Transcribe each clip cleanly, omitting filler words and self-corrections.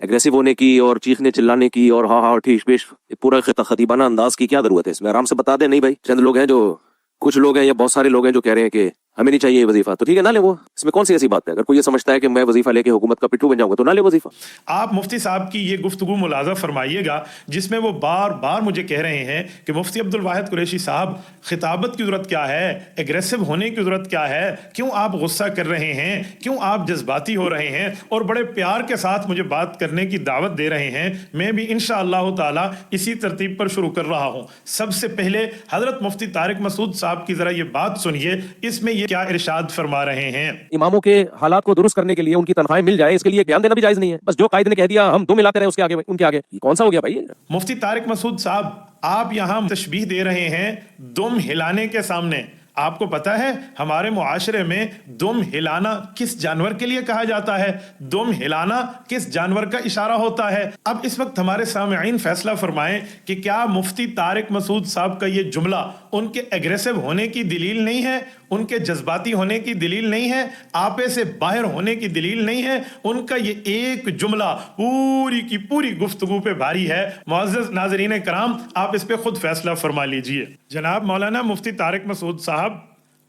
Aggressive होने की और चीखने चिल्लाने की और हाँ हाँ ठीक पेश पूरा खतीबाना अंदाज की क्या जरूरत है इसमें? आराम से बता दें। नहीं भाई, चंद लोग हैं जो, कुछ लोग हैं या बहुत सारे लोग हैं जो कह रहे हैं कि हमें नहीं चाहिए ये वजीफा, तो ठीक है ना ले वो। इसमें कौन सी ऐसी बात है? अगर कोई ये समझता है कि मैं वजीफा लेके हुकूमत का पिट्ठू बन जाऊंगा तो ना ले वजीफा। आप मुफ्ती साहब की ये गुफ्तगू मुलाजा फरमाइएगा जिसमें वो बार बार मुझे कह रहे हैं कि मुफ्ती अब्दुल वाहिद कुरैशी साहब, खिताबत की जरूरत क्या है, एग्रेसिव होने की जरूरत क्या है, क्यों आप गुस्सा कर रहे हैं, क्यों आप जज्बाती हो रहे हैं, और बड़े प्यार के साथ मुझे बात करने की दावत दे रहे हैं। मैं भी इंशाअल्लाह ताला इसी तरतीब पर शुरू कर रहा हूँ। सबसे पहले हजरत मुफ्ती तारिक मसूद साहब की जरा ये बात सुनिए, इसमें ये क्या इरशाद फरमा रहे हैं। इमामों के हालात को दुरुस्त करने के लिए उनकी तनख्वाहें मिल जाए, इसके लिए बयान देना भी जायज नहीं है। बस जो कायदे ने कह दिया हम दो मिलाते रहे उसके आगे उनके आगे, कौन सा हो गया भाई? मुफ्ती तारिक मसूद साहब, आप यहाँ तशबीह दे रहे हैं दुम हिलाने के सामने। आपको पता है हमारे मुआशरे में दुम हिलाना किस जानवर के लिए कहा जाता है? दुम हिलाना किस जानवर का इशारा होता है? अब इस वक्त हमारे सामईन फैसला फरमाएं कि क्या मुफ्ती तारिक मसूद साहब का ये जुमला उनके एग्रेसिव होने की दलील नहीं है, उनके जज्बाती होने की दलील नहीं है, आपे से बाहर होने की दलील नहीं है? उनका ये एक जुमला पूरी की पूरी गुफ्तगू पे भारी है। मुअज़्ज़ज़ नाज़रीन कराम, आप इस पे खुद फैसला फरमा लीजिए। जनाब मौलाना मुफ्ती तारिक मसूद साहब,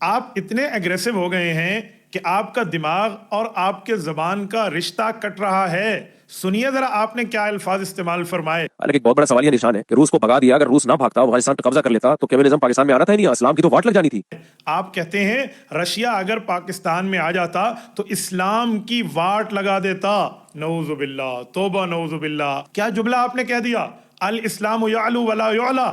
आप इतने एग्रेसिव हो गए हैं कि आपका दिमाग और आपके ज़बान का रिश्ता कट रहा है। सुनिए जरा आपने क्या अल्फाज इस्तेमाल फरमाए। लेकिन एक बहुत बड़ा सवाल ये निशान है कि रूस को भगा दिया, अगर रूस ना भागता, अफगानिस्तान पर कब्जा कर लेता तो कम्युनिज्म पाकिस्तान में आना था ही नहीं, इस्लाम की तो वाट लग जानी थी। आप कहते हैं रशिया अगर पाकिस्तान में आ जाता तो इस्लाम की वाट लगा देता। नऊजुबिल्लाह, तौबा नऊजुबिल्लाह, क्या जुमला आपने कह दिया। अल इस्लाम यअलू वला युअला,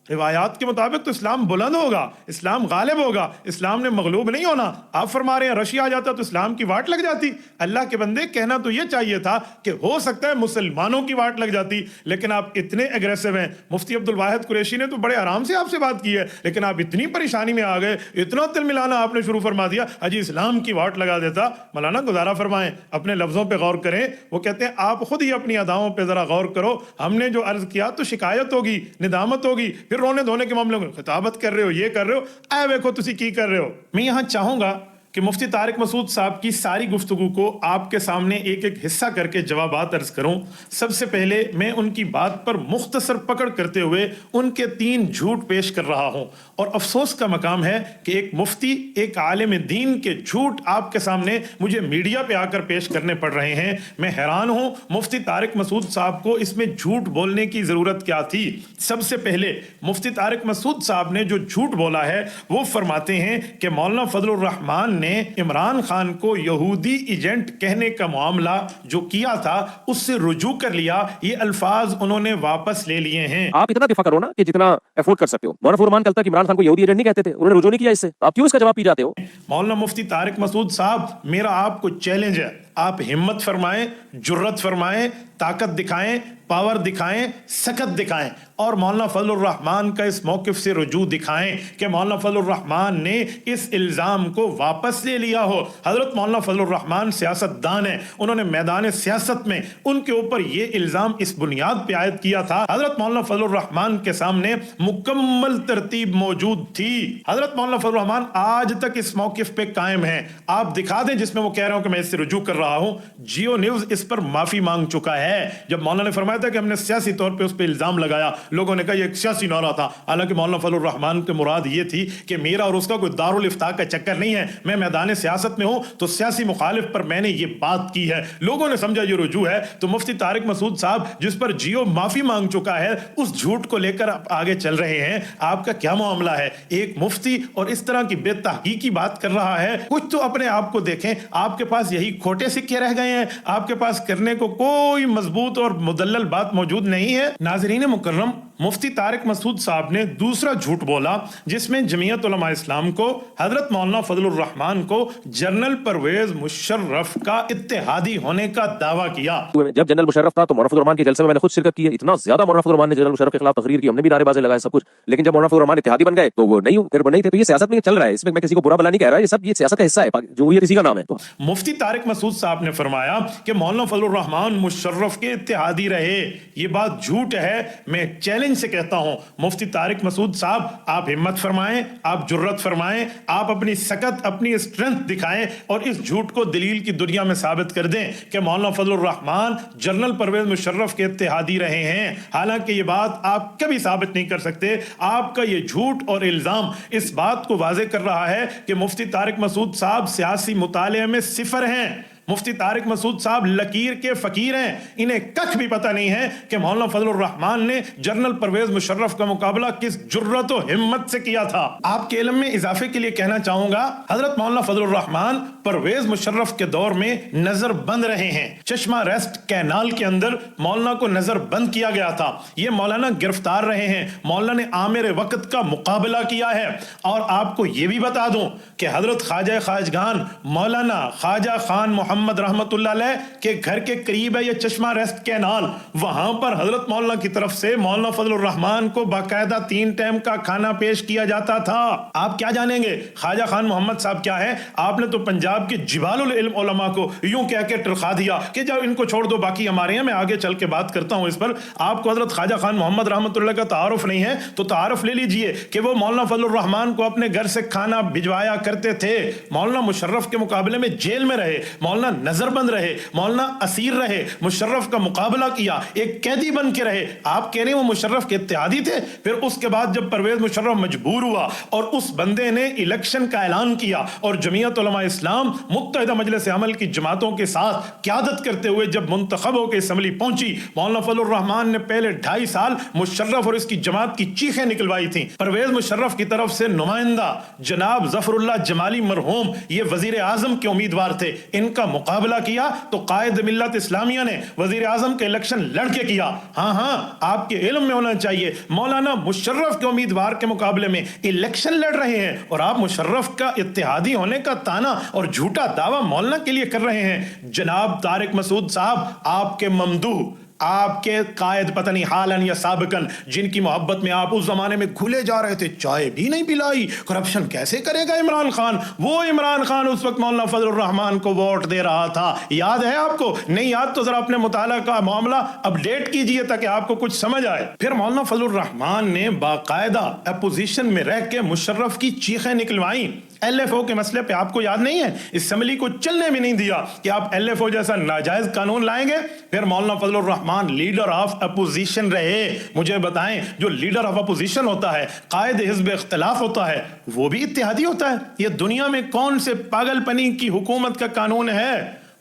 रिवायात के मुताबिक तो इस्लाम बुलंद होगा, इस्लाम गालिब होगा, इस्लाम ने मगलूब नहीं होना। आप फरमा रहे हैं रशिया आ जाता तो इस्लाम की वाट लग जाती। अल्लाह के बंदे, कहना तो ये चाहिए था कि हो सकता है मुसलमानों की वाट लग जाती, लेकिन आप इतने एग्रेसिव हैं। मुफ्ती अब्दुल वाहिद कुरैशी ने तो बड़े आराम से आपसे बात की है, लेकिन आप इतनी परेशानी में आ गए, इतना तिल मिलाना आपने शुरू फरमा दिया, अजी इस्लाम की वाट लगा देता। मौलाना गुजारा फरमाएं, अपने लफ्जों पर गौर करें। वो कहते हैं आप खुद ही अपनी अदाओं पर जरा गौर करो। हमने जो अर्ज किया तो शिकायत होगी, निदामत होगी, फिर रोने धोने के मामले में खिताबत कर रहे हो, ये कर रहे हो, ऐ देखो तुसी की कर रहे हो। मैं यहां चाहूंगा कि मुफ्ती तारिक मसूद साहब की सारी गुफ्तगू को आपके सामने एक एक हिस्सा करके जवाबात अर्ज करूं। सबसे पहले मैं उनकी बात पर मुख्तसर पकड़ करते हुए उनके 3 झूठ पेश कर रहा हूं, और अफसोस का मकाम है कि एक मुफ्ती, एक आलिम दीन के झूठ आपके सामने मुझे मीडिया पे आकर पेश करने पड़ रहे हैं। मैं हैरान हूं मुफ्ती तारिक मसूद साहब को इसमें झूठ बोलने की जरूरत क्या थी। सबसे पहले मुफ्ती तारिक मसूद साहब ने जो झूठ बोला है वो फरमाते हैं कि मौलाना फजलुर रहमान ने इमरान खान को यहूदी एजेंट कहने का मामला जो किया था उससे रुजू कर लिया। ये अल्फाज उन्होंने वापस ले लिए हैं। आप इतना दिफा करो ना कि जितना अफोर्ड कर सकते हो। मौलाना फजलुर रहमान कल तक इमरान खान को यहूदी एजेंट नहीं कहते थे, उन्होंने रुजू नहीं किया इससे, आप क्यों इसका जवाब पी जाते हो? मौलाना मुफ्ती तारिक मसूद साहब, मेरा आपको चैलेंज है, आप हिम्मत फरमाएं, जुर्रत फरमाएं, ताकत दिखाएं, पावर दिखाएं, सकत दिखाएं, और मौलाना फजलुर रहमान का इस मौकिफ से रुजू दिखाएं कि मौलाना फजलुर रहमान ने इस इल्ज़ाम को वापस ले लिया हो। हजरत मौलाना फजलुर रहमान सियासतदान है, उन्होंने मैदान सियासत में उनके ऊपर ये इल्ज़ाम इस बुनियाद पे आयद किया था। हजरत मौलाना फजलुर रहमान के सामने मुकम्मल तरतीब मौजूद थी। हजरत मौलाना फजलुर रहमान आज तक इस मौकिफ पे कायम है। आप दिखा दें जिसमें वो कह रहे हो कि मैं इससे रुजू कर रहा हूं। जियो न्यूज इस पर माफी मांग चुका है। जब मौलाना ने फरमाया था कि हमने सियासी तौर पे उस पर इल्जाम लगाया, लोगों ने कहा ये एक सियासी नारा था, हालांकि मौलाना फजलुर रहमान के मुराद ये थी कि मेरा और उसका कोई दारुल इफ्ता का चक्कर नहीं है, मैं मैदान सियासत में हूं तो सियासी मुखालिफ पर मैंने ये बात की है। लोगों ने समझा ये रुजू है। तो मुफ्ती तारिक मसूद साहब, जिस पर जियो माफी मांग चुका है, उस झूठ को लेकर आप आगे चल रहे हैं। आपका क्या मामला है? एक मुफ्ती और इस तरह की बेतहकीकी बात कर रहा है। कुछ तो अपने आप को देखें। आपके पास यही खोटे सिक्के रह गए हैं, आपके पास करने को कोई मजबूत और मुदल्लल बात मौजूद नहीं है। नाज़रीन मुकर्रम, मुफ्ती तारिक मसूद साहब ने दूसरा झूठ बोला जिसमें जमीयत उलमा इस्लाम को, हजरत मौलाना फजलुर रहमान को जनरल परवेज मुशर्रफ का इत्तेहादी होने का दावा किया। जब जनरल मुशर्रफ था तो मौलाना फजलुर रहमान के जलसे में मैंने खुद शिरकत की है। इतना ज्यादा मौलाना फजलुर रहमान ने जनरल मुशर्रफ के खिलाफ तकरीर की, हमने भी नारेबाजी लगाए, सब कुछ। लेकिन जब मौलाना फजलुर रहमान इत्तेहादी बन गए तो वो नहीं थे। तो ये सियासत में चल रहा है, इसमें मैं किसी को बुरा भला नहीं कह रहा, ये सब ये सियासत का हिस्सा है, जो ये किसी का नाम है। मुफ्ती तारिक मसूद साहब ने फरमाया कि मौलाना फजलुर रहमान मुशर्रफ के इत्तेहादी रहे। ये बात झूठ है। मैं चैलेंज चैलेंज से कहता हूं, मुफ्ती तारिक मसूद साहब, आप हिम्मत फरमाएं, आप जुर्रत फरमाएं, आप अपनी सकत, अपनी स्ट्रेंथ दिखाएं और इस झूठ को दलील की दुनिया में साबित कर दें कि मौलाना फजलुर रहमान जनरल परवेज मुशर्रफ के इत्तेहादी रहे हैं। हालांकि ये बात आप कभी साबित नहीं कर सकते। आपका ये झूठ और इल्जाम इस बात को वाज़ेह कर रहा है कि मुफ्ती तारिक मसूद साहब सियासी मुताले में सिफर हैं। मुफ्ती तारिक मसूद साहब लकीर के फकीर हैं। इन्हें कख भी पता नहीं है कि मौलाना फजलुर रहमान ने जनरल परवेज मुशर्रफ का मुकाबला किस जुर्रत और हिम्मत से किया था। आपके इल्म में इजाफे के लिए कहना चाहूंगा, हजरत मौलाना फजलुर रहमान परवेज मुशर्रफ के दौर में नजर बंद रहे हैं। चश्मा रेस्ट कैनाल के अंदर मौलाना को नजर बंद किया गया था। ये मौलाना गिरफ्तार रहे हैं। मौलाना ने आमिर वक्त का मुकाबला किया है। और आपको ये भी बता दूं कि हजरत ख्वाजा खाजगान मौलाना ख्वाजा खान मोहम्मद रहमतुल्लाह अलैह के घर के करीब है ये चश्मा रेस्ट कैनाल। वहां पर हजरत मौलाना की तरफ से मौलाना फजलुर रहमान को बाकायदा 3 टाइम का खाना पेश किया जाता था। आप क्या जानेंगे ख्वाजा खान मोहम्मद साहब क्या है? आपने तो पंजाब के जिबालुल इल्म उलमा को यूं कह के टरखा दिया कि जब इनको छोड़ दो, बाकी हमारे हैं। मैं आगे चल के बात करता हूं इस पर। आपको हजरत ख्वाजा खान मोहम्मद रहमतुल्लाह का तारुफ नहीं है तो तारुफ ले लीजिए कि वो मौलाना फजलुर रहमान को अपने घर से खाना भिजवाया करते थे। मौलाना मुशर्रफ के मुकाबले में जेल में रहे, मौलाना नजरबंद रहे, मौलाना असीर रहे, मुशर्रफ का मुकाबला किया, एक कैदी बन के रहे। आप कह रहे हैं वो मुशर्रफ के इत्तेहादी थे। फिर उसके बाद जब परवेज मुशर्रफ मजबूर हुआ और उस बंदे ने इलेक्शन का ऐलान किया और जमीयत उलमा इस्लाम मुत्तहिदा मजलिस अमल की जमातों के साथ क़यादत करते हुए जब मुंतखब होकर असम्बली पहुंची, मौलाना फजलुर रहमान ने पहले 2.5 साल मुशर्रफ और इसकी जमात की चीखें निकलवाई थी। परवेज मुशर्रफ की तरफ से नुमाइंदा जनाब जफरुल्लाह जमाली मरहूम ये वजीर आजम के उम्मीदवार थे। इनका मुकाबला किया तो कायद मिल्लत इस्लामिया ने वजीर आजम के इलेक्शन लड़के किया। हाँ, आपके इल्म में होना चाहिए मौलाना मुशर्रफ के उम्मीदवार के मुकाबले में इलेक्शन लड़ रहे हैं और आप मुशर्रफ का इत्तेहादी होने का ताना और झूठा दावा मौलाना के लिए कर रहे हैं। जनाब तारिक मसूद साहब, आपके ममदूह, आपके कायद पता नहीं हालन या साबिकन, जिनकी मोहब्बत में आप उस जमाने में घुले जा रहे थे, चाय भी नहीं पिलाई। करप्शन कैसे करेगा इमरान खान? वो इमरान खान उस वक्त मौलाना फजलुर रहमान को वोट दे रहा था। याद है आपको? नहीं याद तो जरा अपने मुताला का मामला अपडेट कीजिए ताकि आपको कुछ समझ आए। फिर मौलाना फजलुर रहमान ने बाकायदा अपोजिशन में रह के मुशर्रफ की चीखें निकलवाई। LFO के मसले पे आपको याद नहीं है? असम्बली को चलने भी नहीं दिया कि आप LFO जैसा नाजायज कानून लाएंगे। फिर मौलाना Fazlur Rahman leader of opposition रहे। मुझे बताएं, जो लीडर ऑफ अपोजिशन होता है, कायद हिज़्ब इख्तिलाफ होता है, वो भी इत्तेहादी होता है? ये दुनिया में कौन से पागलपनी की हुकूमत का कानून है?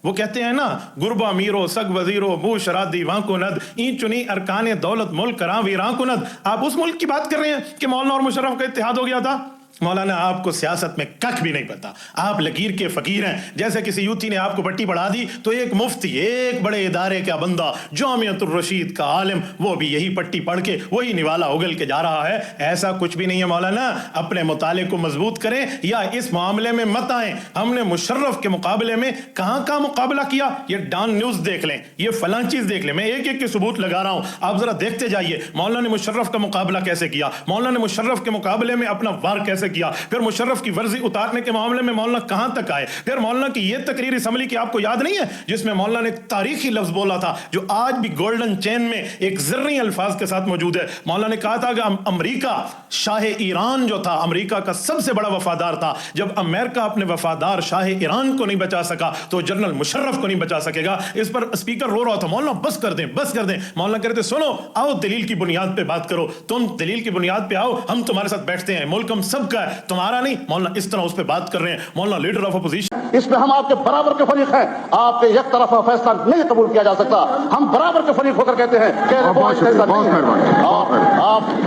वो कहते हैं ना, गुरबा मीरो सग वजीरो बू शरादी वाको नद ई चुनी अरकान दौलत मुल्क करा वीराको नद। आप उस मुल्क की बात कर रहे हैं कि मौलाना और मुशर्रफ का इत्तेहाद हो गया था? मौलाना, आपको सियासत में कख भी नहीं पता। आप लकीर के फकीर हैं। जैसे किसी यूती ने आपको पट्टी पढ़ा दी तो एक मुफ्ती, एक बड़े इदारे का बंदा, जामियतुर रशीद का आलिम, वो भी यही पट्टी पढ़ के वही निवाला उगल के जा रहा है। ऐसा कुछ भी नहीं है मौलाना। अपने मुताले को मजबूत करें या इस मामले में मत आए। हमने मुशर्रफ के मुकाबले में कहाँ मुकाबला किया, ये डॉन न्यूज देख लें, ये फलां चीज देख लें। मैं एक एक के सबूत लगा रहा हूं, आप जरा देखते जाइए। मौलाना ने मुशर्रफ का मुकाबला कैसे किया, मौलाना ने मुशर्रफ के मुकाबले में अपना वार कैसे किया, फिर मुशर्रफ की वर्जी उतारने के मामले में मौलाना कहां तक आए। फिर मौलाना की यह तकरीर असम्बली की आपको याद नहीं है जिसमें मौलाना ने एक तारीखी लफ्ज बोला था जो आज भी गोल्डन चेन में एक ज़र्री अल्फाज के साथ मौजूद है। मौलाना ने कहा था कि अमेरिका, शाह ईरान जो था, अमेरिका का सबसे बड़ा वफादार था। जब अमेरिका अपने वफादार शाह ईरान को नहीं बचा सका तो जनरल मुशर्रफ को नहीं बचा सकेगा। इस पर स्पीकर रो रहा था, मौलाना बस कर दें, बस कर दें। मौलाना कहते सुनो, आओ दलील की बुनियाद पे बात करो, तुम दलील की बुनियाद पे आओ, हम तुम्हारे साथ बैठते हैं, मुल्क हम सबका है, तुम्हारा नहीं। मौलाना इस तरह उस पे बात कर रहे हैं। मौलाना लीडर ऑफ अपोजिशन, इसमें हम आपके बराबर के फरीक हैं। आपके एक तरफा फैसला नहीं कबूल किया जा सकता। हम बराबर के फरीक होकर कहते हैं कि आप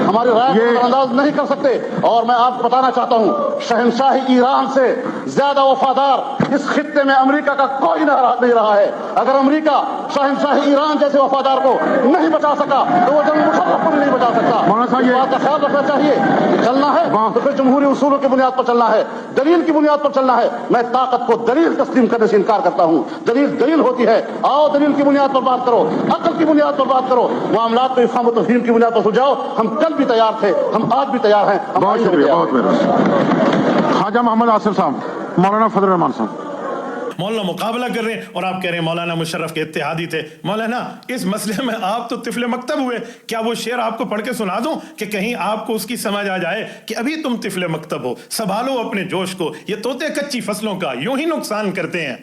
हमारी राय को नजरअंदाज नहीं कर सकते। और मैं आपको बताना चाहता हूं, शहंशाही ईरान से ज्यादा वफादार इस खित्ते में अमेरिका का कोई नहीं रहा है। अगर अमेरिका शहंशाही ईरान जैसे वफादार को नहीं बचा सका तो वो जनरल मुशर्रफ को भी नहीं बचा सकता। बात का ख्याल रखना चाहिए। चलना है तो फिर जमहूरी उसूलों की बुनियाद पर चलना है, दलील की बुनियाद पर चलना है। मैं ताकत को दलील तस्लीम करने से इनकार करता हूं। दलील होती है, आओ दलील की बुनियाद पर बात करो, अकल की बुनियाद पर बात करो, मामलात को इफ़हाम व तफ़हीम की बुनियाद पर सुलझाओ। हम कल भी तैयार थे, हम आज भी तैयार हैं। बहुत शुक्रिया, बहुत मेहरबानी। ख्वाजा मोहम्मद आसिफ साहब, मौलाना फजलुर रहमान साहब। मौलाना मुकाबला कर रहे हैं और आप कह रहे हैं मौलाना मुशर्रफ के इत्तेहादी थे। मौलाना इस मसले में आप तो तिफले मकतब हुए, क्या वो शेर आपको पढ़ के सुना दूं कि कहीं आपको उसकी समझ आ जाए कि अभी तुम तिफले मकतब हो, संभालो अपने जोश को, ये तोते कच्ची फसलों का यूं ही नुकसान करते हैं।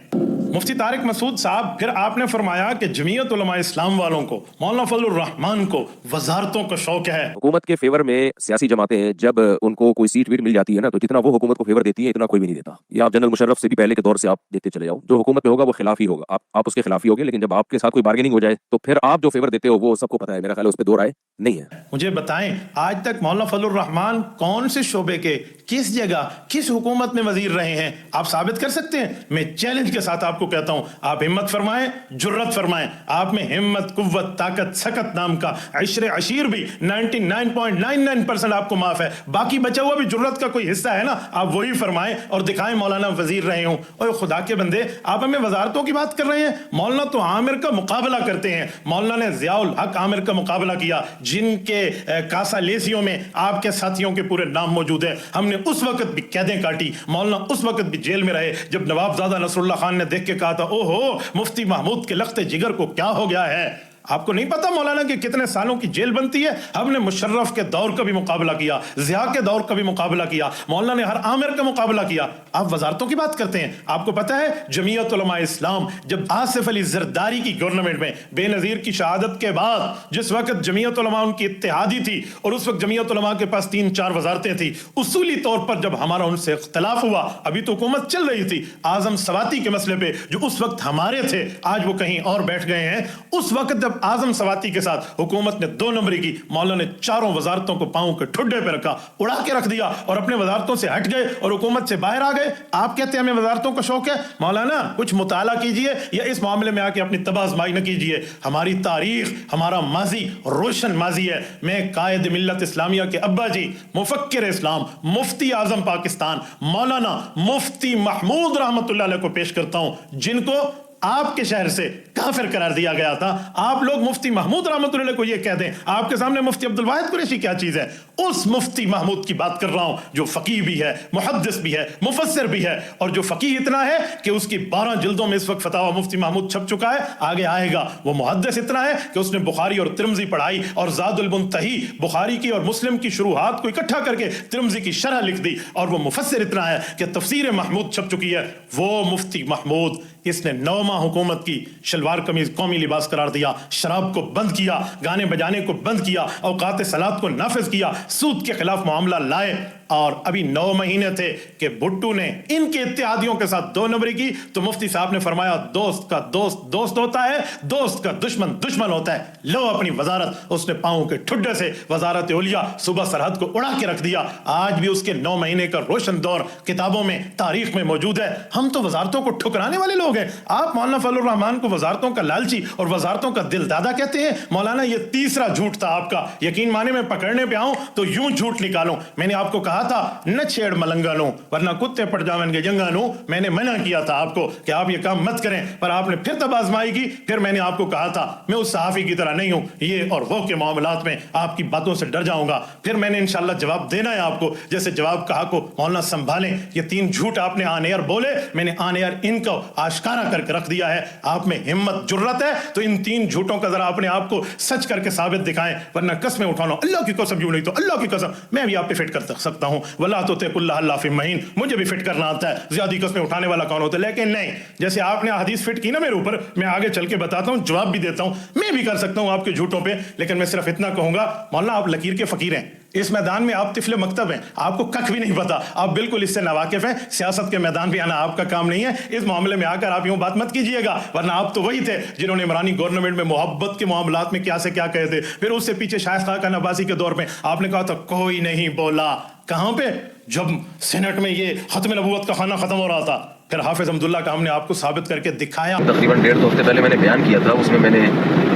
मुफ्ती तारिक मसूद साहब, फिर आपने फरमाया कि जमीयत उलमा इस्लाम वालों को, मौलाना फजलुर रहमान को वजारतों का शौक है। हुकूमत के फेवर में सियासी जमातें जब उनको कोई सीट वीट मिल जाती है ना, तो जितना वो हुकूमत को फेवर देती है इतना कोई भी नहीं देता। ये आप जनरल मुशर्रफ से भी पहले के दौर से आप देते चले जाओ, जो हुकूमत में होगा वो खिलाफ ही होगा, आप उसके खिलाफ ही होगे। लेकिन जब आपके साथ कोई बार्गेनिंग हो जाए तो फिर आप जो फेवर देते हो वो सबको पता है, मेरा ख्याल है उस पर दो राय नहीं है। मुझे बताएं, आज तक मौलाना फजलुर रहमान कौन से शोबे के, किस जगह, किस हुकूमत में वजीर रहे हैं? आप साबित कर सकते हैं? मैं चैलेंज के साथ आपको कहता हूं, आप हिम्मत फरमाएं, जुर्रत फरमाएं। आप में हिम्मत, कुव्वत, ताकत, सकत नाम का इश्रे अशीर भी 99.99% आपको माफ है, बाकी बचा हुआ भी जुर्रत का कोई हिस्सा है ना, आप वही फरमाएं और दिखाएं मौलाना वजीर रहे हूं। और खुदा के बंदे, आप हमें वजारतों की बात कर रहे हैं। मौलाना तो आमिर का मुकाबला करते हैं। मौलाना ने ज़ियाउल हक आमिर का मुकाबला किया, जिनके कासा लेसियों में आपके साथियों के पूरे नाम मौजूद है। हमने उस वक्त भी कैदें काटी, मौलाना उस वक्त भी जेल में रहे जब नवाबजादा नसरुल्लाह खान ने देख के कहा था, ओहो मुफ्ती महमूद के लख्ते जिगर को क्या हो गया है। आपको नहीं पता मौलाना कि कितने सालों की जेल बनती है? हमने मुशर्रफ के दौर का भी मुकाबला किया, ज़िया के दौर का भी मुकाबला किया, मौलाना ने हर आमिर का मुकाबला किया। आप वजारतों की बात करते हैं। आपको पता है जमीयत उलमा इस्लाम जब आसिफ अली जरदारी की गवर्नमेंट में बेनजीर की शहादत के बाद, जिस वक्त जमीयत उलमा उनकी इत्तेहादी थी और उस वक्त जमीयत उलमा के पास 3-4 वजारतें थी, उसूली तौर पर जब हमारा उनसे इख्तलाफ हुआ, अभी तो हुकूमत चल रही थी, आजम सवाती के मसले पे जो उस वक्त हमारे थे, आज वो कहीं और बैठ गए हैं। उस वक्त जब आजम सवाती के साथ हुकूमत ने 2 नंबरी की, मौलाना ने चारों वजारतों को पांव के ठुड्डे पे रखा, उड़ा के रख दिया और अपने वजारतों से हट गए और हुकूमत से बाहर आ गए। आप कहते हैं हमें वजारतों का शौक है? मौलाना कुछ मुताला कीजिए या इस मामले में आके अपनी तबाज़माई न कीजिए। हमारी तारीख, हमारा माजी रोशन माजी है। मैं कायद मिल्लत इस्लामिया के अब्बा जी, मुफक्किर इस्लाम, मुफ्ती आजम पाकिस्तान, मौलाना मुफ्ती महमूद रहमतुल्लाह अलैह को पेश करता हूं, जिनको आपके शहर से काफिर करार दिया गया था। आप लोग मुफ्ती महमूद रहमतुल्लाह अलैह को ये कह दें, आपके सामने मुफ्ती अब्दुल वाहिद कुरैशी क्या चीज है? उस मुफ्ती महमूद की बात कर रहा हूं जो फकीह भी है, मुहद्दिस भी है, मुफस्सिर भी है, और जो फकीह इतना है कि उसकी 12 जिल्दों में इस वक्त फतावा मुफ्ती महमूद छप चुका है, आगे आएगा। वो मुहद्दिस इतना है कि उसने बुखारी और तिरमिज़ी पढ़ाई और ज़ादुल मुंतही, बुखारी की और मुस्लिम की शुरूआत को इकट्ठा करके तिरमिज़ी की शरह लिख दी। और वो मुफस्सिर इतना है कि तफसीर महमूद छप चुकी है। वो मुफ्ती महमूद, इसने 9 माह हुकूमत की, शलवार कमीज कौमी लिबास करार दिया, शराब को बंद किया, गाने बजाने को बंद किया, औकात सलात को नाफिज किया, सूद के खिलाफ मामला लाए। और अभी 9 महीने थे कि भुट्टू ने इनके इत्तेहादियों के साथ 2 नंबरी की, तो मुफ्ती साहब ने फरमाया दोस्त का दोस्त दोस्त होता है, दोस्त का दुश्मन दुश्मन होता है। लो अपनी वजारत। उसने पांव के ठुड्डे से वजारत उलिया सूबा सरहद को उड़ा के रख दिया। आज भी उसके 9 महीने का रोशन दौर किताबों में, तारीख में मौजूद है। हम तो वजारतों को ठुकराने वाले लोग हैं। आप मौलाना फजलुर रहमान को वजारतों का लालची और वजारतों का दिलदादा कहते हैं। मौलाना ये तीसरा झूठ था आपका। यकीन माने मैं पकड़ने पे आऊं तो यूं झूठ निकालूं। मैंने आपको कहा था न छेड़ मलंगानू वरना कुत्ते पड़ जावेंगे जंगानू। मैंने मना किया था आपको कि आप ये काम मत करें, पर आपने फिर तब आजमाई की। फिर मैंने आपको कहा था मैं उस सहाफी की तरह नहीं हूं, ये और वो के मामलात में आपकी बातों से डर जाऊंगा। फिर मैंने इंशाल्लाह जवाब देना है आपको, जैसे जवाब कहा को मौलाना संभालें। ये 3 झूठ आपने ऑन एयर बोले, मैंने ऑन एयर इनको आश्कारा करके रख दिया है। आप में हिम्मत जुर्रत है तो इन 3 झूठों का जरा अपने आप को सच करके साबित दिखाएं, वरना कसमें उठाना। अल्लाह की कसम, यूं नहीं तो अल्लाह की कसम मैं भी आप पे फिट कर सकता हूं। वल्लाह तो तेकुल्लाह फी महीन, मुझे भी फिट करना आता है। ज्यादा कसमें उठाने वाला कौन होता है? लेकिन नहीं, जैसे आपने हदीस फिट की ना मेरे ऊपर, मैं आगे चल के बताता हूं, जवाब भी देता हूं। मैं भी कर सकता हूं आपके झूठों पे, लेकिन मैं सिर्फ इतना कहूंगा, मौलाना आप लकीर के फकीर हैं। इस मैदान में आप तिफले मकतब हैं, आपको कख भी नहीं पता, आप बिल्कुल इससे नावाकिफ हैं। सियासत के मैदान पे आना आपका काम नहीं है। इस मामले में आकर आप यूं बात मत कीजिएगा, वरना आप तो वही थे जिन्होंने इमरानी गवर्नमेंट में मोहब्बत के मामलात में क्या से क्या कहे थे। फिर उससे पीछे शायद खाका नवासी के दौर में आपने कहा था कोई नहीं बोला। कहां पे? जब सेनेट में ये खत्म नबूवत का खाना खत्म हो रहा था। फिर हाफिज अब्दुल्ला का हमने आपको साबित करके दिखाया। तकरीबन 1.5 हफ्ते पहले मैंने बयान किया था, उसमें मैंने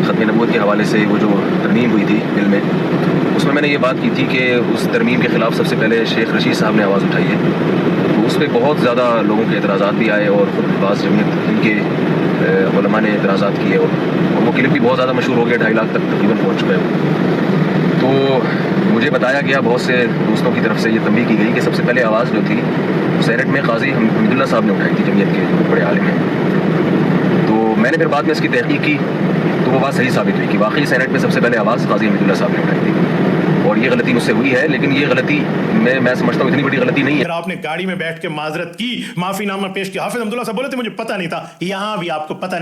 खत्म नबूवत के हवाले से वो जो तरमीम हुई थी बिल में, उसमें मैंने ये बात की थी कि उस तरमीम के ख़िलाफ़ सबसे पहले शेख रशीद साहब ने आवाज़ उठाई है। तो उस पर बहुत ज़्यादा लोगों के एतराज़ात भी आए और ख़ुद बाज़ जमीयत इनके उलमा ने एतराज़ात किए और वो क्लिप भी बहुत ज़्यादा मशहूर हो गया, 2.5 लाख तक तकरीबन पहुँच चुका है। तो مجھے بتایا گیا بہت سے دوستوں کی طرف سے یہ تنبیہ کی گئی کہ سب سے پہلے آواز جو تھی سینٹ میں قاضی حمید اللہ صاحب نے اٹھائی تھی، جمعیت کے بڑے عالم ہیں. تو میں نے پھر بعد میں اس کی تحقیق کی تو وہ بات صحیح ثابت ہوئی کہ واقعی سینٹ میں سب سے پہلے آواز قاضی حمید اللہ صاحب نے اٹھائی تھی، اور یہ غلطی مجھ سے ہوئی ہے. لیکن یہ غلطی میں سمجھتا ہوں اتنی بڑی غلطی نہیں ہے. پھر آپ نے گاڑی میں بیٹھ کے معذرت کی، معافی نامہ پیش کیا. حافظ حمد اللہ صاحب بولے تھے مجھے پتہ نہیں تھا، یہاں بھی آپ کو پتہ